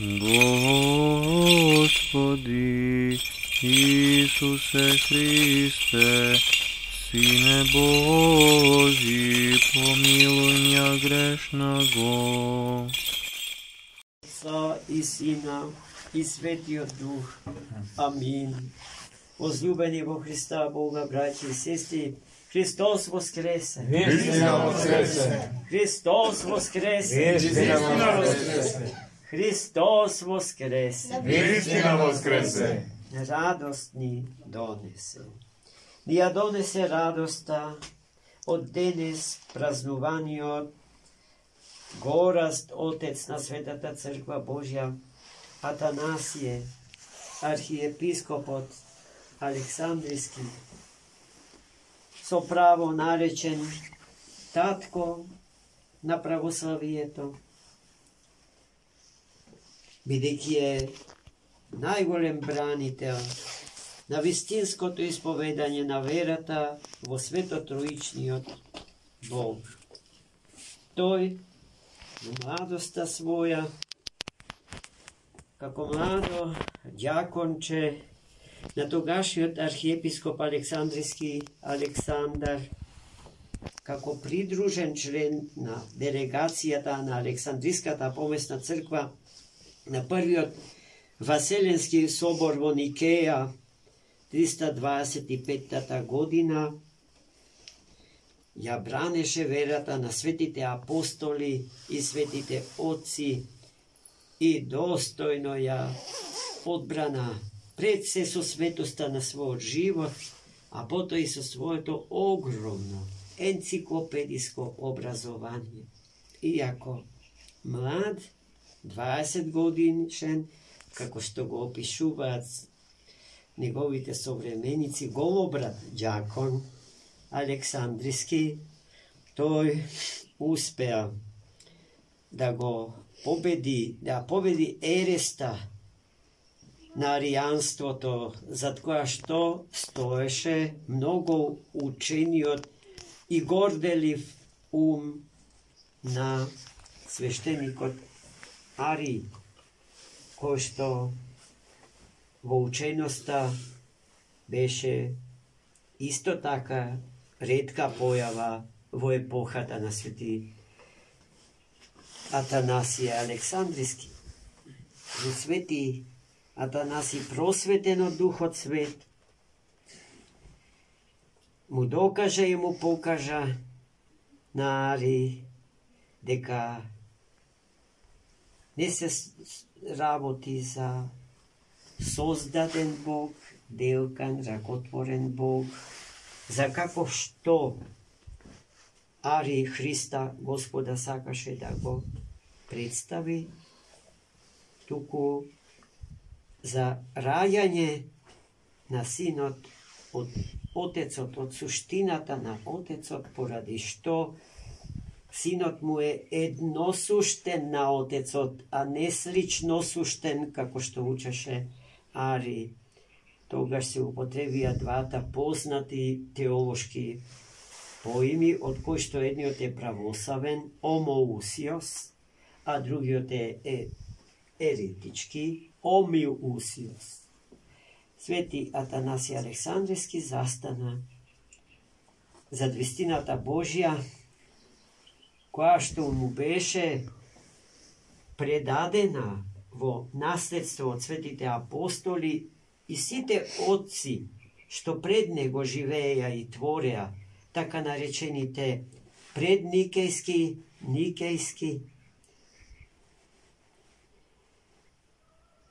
Господи Исусе Христе, Сине Божий, помилуй меня грешного. Отца и Сина и Светиот Дух. Амин. Возлюбени во Христа Бога, братья и сестры, Христос воскресе! Истина воскресе! Христос воскресе! Истина воскресе! Христос воскресе! Истина воскресе! Радост ни донесе. Ние донесе радоста од денес празнуваниот гораст Отец на Светата Црква Божја Атанасije, архиепископот Александриски, со право наречен татко на православието, бидејќи е најголем бранител на вистинското исповедање на верата во Светотроичниот Бог. Тој во младоста своја, како младо ѓаконче на тогашниот архиепископ Александриски Александар, како придружен член на делегацијата на Александриската помесна црква на првиот Васеленски собор во Никеја 325 година, ја бранеше верата на светите апостоли и светите отци и достојно ја одбрана пред се со светоста на својот живот, а потоа и со своето огромно енциклопедиско образование. Иако млад, 20 годишен, како што го опишуваат неговите современици, голобрат ѓакон Александриски, тој успеа да го победи ереста на аријанството, зад која што стоеше многу учениот и горделив ум на свештеникот Ари, кој што во ученоста беше исто така ретка појава во епохата на свети Атанасije Александриски. Но свети Атанаси, просветен од Духот Свет, му докажа и му покажа на Ари дека не се работи за создаден Бог, делкан, ракотворен Бог, за како што Ари Христа Господа сакаше да го представи, туку за раѓање на Синот од Отецот, од суштината на Отецот, поради што Синот му е едносуштен на Отецот, а не сличносуштен, како што учеше Ари. Тогаш се употребија двата познати теолошки поими, од кои што едниот е православен, омоусиос, а другиот е еретички, омиусиос. Свети Атанасije Александриски застана зад вистината Божја, која што му беше предадена во наследство од светите апостоли и сите отци што пред него живееја и твореа, така наречените предникејски, никејски,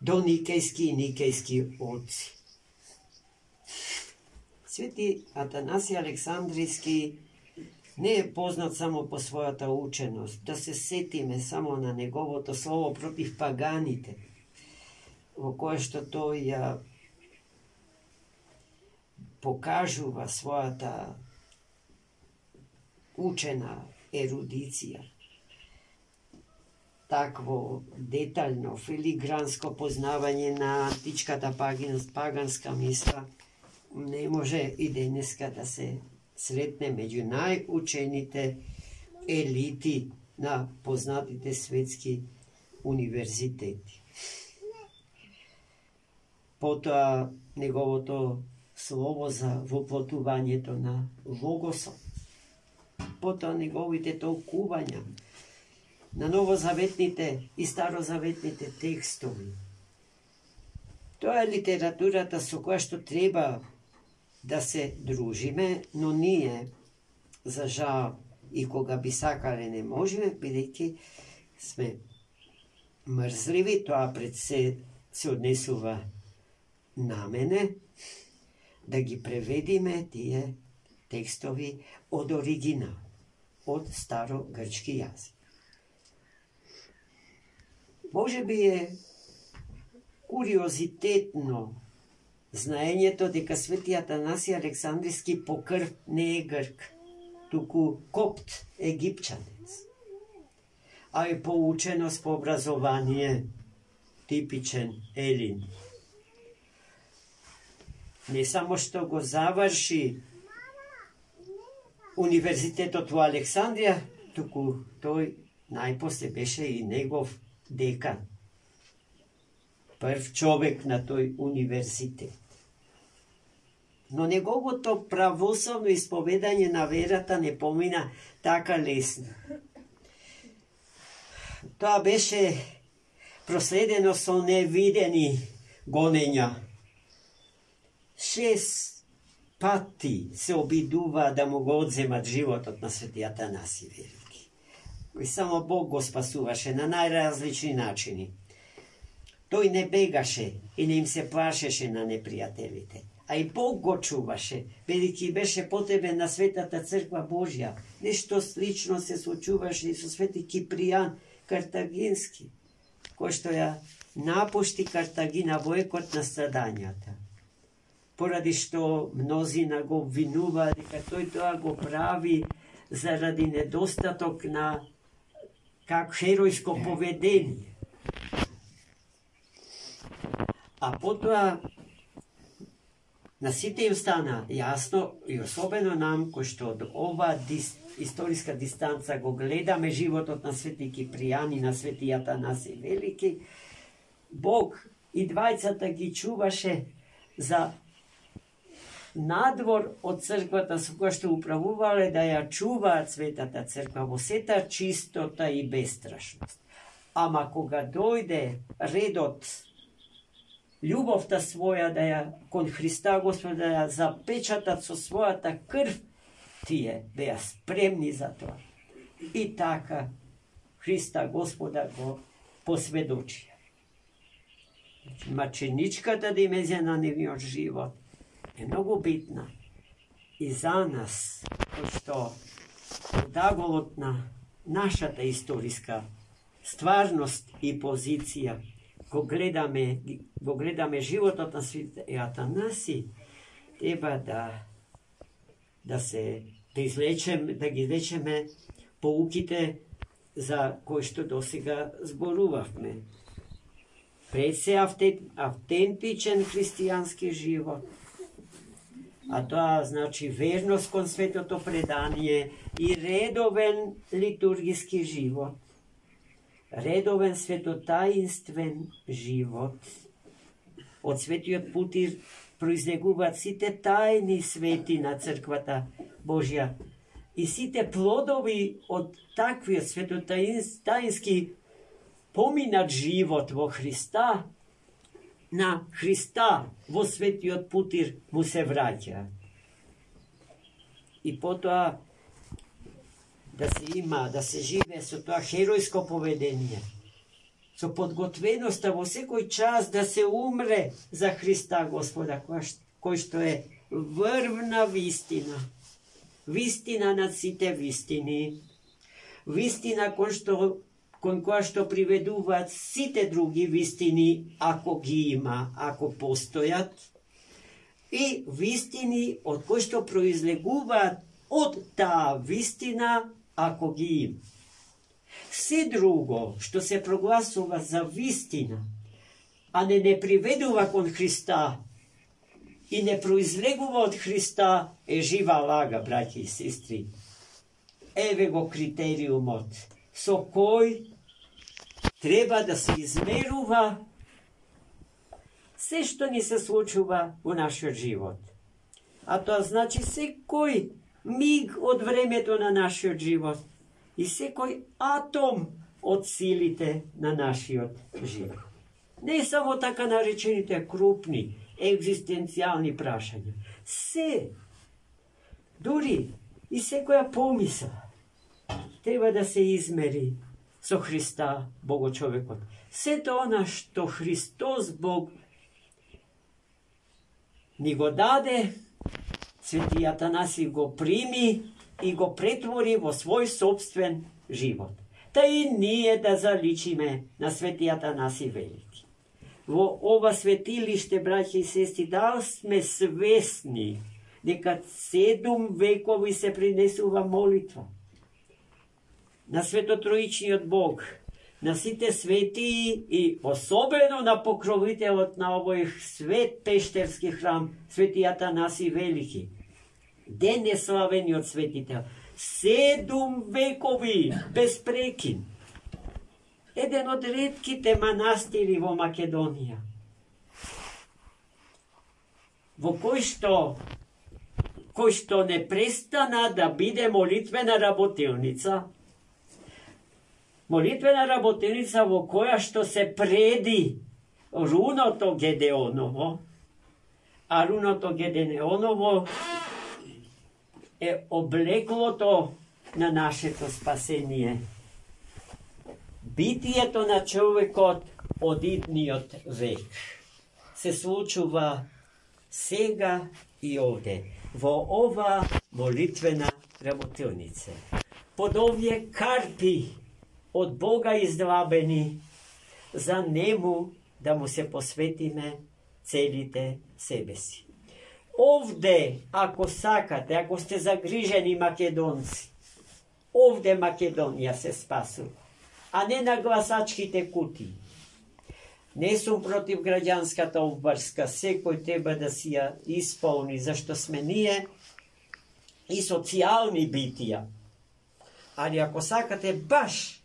доникејски и никејски отци. Свети Атанасije Александриски не е познат само по својата ученост. Да се сетиме само на неговото слово против паганите, во кое што тој ја покажува својата учена ерудиција. Такво детално, филигранско познавање на античката паганска мисла не може и денеска да се сретне меѓу најучените елити на познатите светски универзитети. Потоа неговото слово за воплотувањето на Логосот. Потоа неговите толкувања на новозаветните и старозаветните текстови. Тоа е литературата со која што треба да се дружиме, но ние, за жал, и кога би сакале не можеме, бидејќи сме мрзливи, тоа пред се однесува на мене, да ги преведиме тие текстови од оригинал, од старогрчки јазик. Може би е куриозитетно знаењето дека свети Атанасија Александриски по крв не е грк, туку копт египчанец, а е по ученост, по образование типичен елин. Не само што го заврши универзитетот во Александрија, туку тој најпосле беше и негов декан. Прв човек на тој универзитет. Но неговото православно исповедање на верата не помина така лесно. Тоа беше проследено со невидени гонења. 6 пати се обидува да му го одземат животот на свети Атанаси Велики. Кој само Бог го спасуваше на најразлични начини. Тој не бегаше и не им се плашеше на непријателите, а и Бог го чуваше, бидејќи беше потребен на Светата Црква Божја. Нешто слично се случуваше и со свети Кипријан Картагински, кој што ја напушти Картагина во екот на страдањата. Поради што мнозина го обвинува дека тој тоа го прави заради недостаток на херојско поведение. А потоа на сите им стана јасно, и особено нам, кој што од ова историска дистанца го гледаме животот на свети Кипријан и на свети Атанаси Велики, Бог и двајцата ги чуваше за надвор од црквата со која што управувале да ја чуваат Светата Црква во сета чистота и бестрашност. Ама кога дојде редот љубовта своја да ја кон Христа Господа да ја запечатат со својата крв, тие беа спремни за тоа. И така Христа Господа го посведочија. Маченичката димензија на нивниот живот е многу битна и за нас, кој што одаголот на нашата историска стварност и позиција го гледаме животот на свети Атанаси, треба да ги излечеме поуките за кои што досега зборувавме. Пред се автентичен христијански живот, а тоа значи верност кон светото предание и редовен литургиски живот, редовен светотаинствен живот. Од светиот путир произлегуваат сите тајни свети на Црквата Божја и сите плодови од таквиот светотаински поминат живот во Христа, на Христа во светиот путир му се враќа. И потоа да се живее со тоа херојско поведение, со подготвеноста во секој час да се умре за Христа Господа, кој што е врвна вистина, вистина над сите вистини, вистина кон која што приведуваат сите други вистини, ако ги има, ако постојат, и вистини од кои што произлегуваат од таа вистина, ако ги има. Се друго што се прогласува за вистина, а не приведува кон Христа и не произлегува од Христа, е жива лага, браќи и сестри. Еве го критериумот со кој Треба да се измерува се што ни се случува во нашиот живот. А тоа значи секој миг од времето на нашиот живот и секој атом од силите на нашиот живот. Не само така наречените крупни, екзистенцијални прашања. Се, дури и секоја помисла, треба да се измери со Христа, Богочовекот. Сето она што Христос Бог ни го даде, Свети Атанаси го прими и го претвори во свој собствен живот. Та и ние да заличиме на Свети Атанаси Велики. Во ова светилиште, браќи и сестри, да сме свесни дека 7 векови се принесува молитва на Светотроичниот Бог, на сите светии и особено на покровителот на овој свет пештерски храм, Свети Атанаси Велики, денеславениот светител. 7 векови без прекин. Еден од ретките манастири во Македонија, во кој што не престана да биде молитвена работилница, во која што се преди руното Гедеоново, а руното Гедеоново е облеклото на нашето спасение. Битието на човекот од идниот век се случува сега и овде, во ова молитвена работилница. Под овие карпи од Бога издлабени, за нему да му се посветиме целите себе си. Овде, ако сакате, ако сте загрижени македонци, овде Македонија се спасува, а не на гласачките кутии. Не сум против граѓанската обврска, секој треба да си ја исполни, зашто сме ние и социјални битија. Али ако сакате баш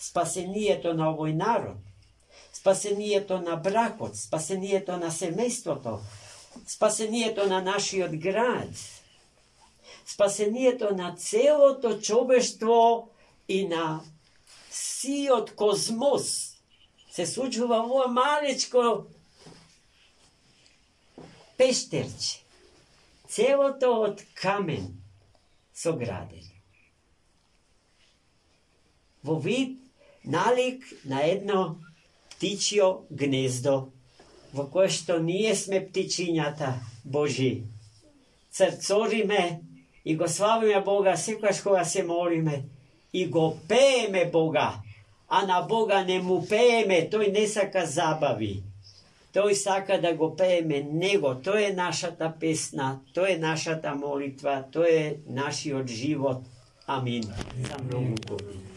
спасението на овој народ, спасението на бракот, спасението на семејството, спасението на нашиот град, спасението на целото човештво и на сиот космос, се случува во малечко пештерче, целото од камен соградено, во вид налик на едно птичјо гнездо, во кое што ние сме птичињата Божи. Црцориме и го славиме Бога секогаш кога се молиме и го пееме Бога, а на Бога не му пееме, тој не сака забави. Тој сака да го пееме Него, тој е нашата песна, тој е нашата молитва, тој е нашиот живот. Амин. За многу години.